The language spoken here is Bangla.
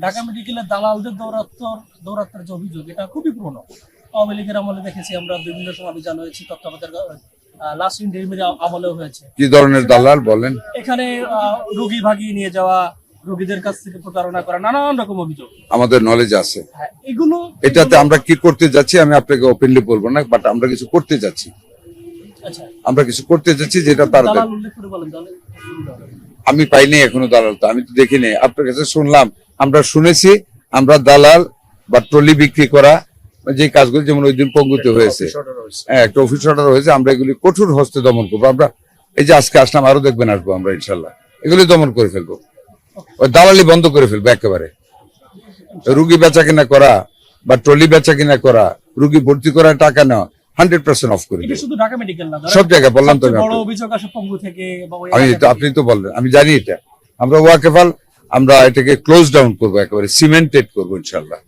ঢাকা মেডিকেলে দালালদের দৌরাত্মের যে অভিযোগ, এটা খুবই পুরনো। আওয়ামী লীগের আমলে দেখেছি আমরা, বিভিন্ন সময় অভিযান হয়েছে, তত্ত্বাবধায়ক লাস্ট ইন্ডিয়ার আমলেও হয়েছে। কি ধরনের দালাল বলেন? এখানে রোগী ভাগিয়ে নিয়ে যাওয়া, রোগীদের কাছ থেকে প্রতারণা করা, নানান রকম অভিযোগ আমাদের নলেজ আছে। এগুলো এটাতে আমরা কি করতে যাচ্ছি আমি আপনাকে ওপেনলি বলবো না, বাট আমরা কিছু করতে যাচ্ছি। আচ্ছা, আমরা কিছু করতে যাচ্ছি যেটা তার দালাল উল্লেখ করে বলেন তাহলে। আমি পাইনি এখনো দালাল, তো আমি তো দেখিনি, আপনার কাছে শুনলাম। আমরা শুনেছি আমরা দালাল বা ট্রলি বিক্রি করা যে কাজগুলো, যেমন ওই দিন পঙ্গুতে হয়েছে, হ্যাঁ একটা অফিস অর্ডার হয়েছে, আমরা এগুলি কঠোর হস্তে দমন করবো। আমরা এই যে আজকে আসলাম, আরো দেখবেন আসবো আমরা ইনশাল্লাহ, এগুলি দমন করে ফেলবো, ওই দালালি বন্ধ করে ফেলবো একেবারে। রুগী বেচা কিনা করা বা ট্রলি বেচা কিনা করা, রুগী ভর্তি করা, টাকা নেওয়া 100% অফ করে এটা শুধু ঢাকা মেডিকেল না, সব জায়গায়। বললাম তো বড় অভিযোগ আসে পঙ্গু থেকে বা ওই আমি, আপনি তো বললেন, আমি জানি এটা। আমরা ওয়াকেফাল, আমরা এটাকে ক্লোজ ডাউন করবো, একেবারে সিমেন্টেড করবো ইনশাল্লাহ।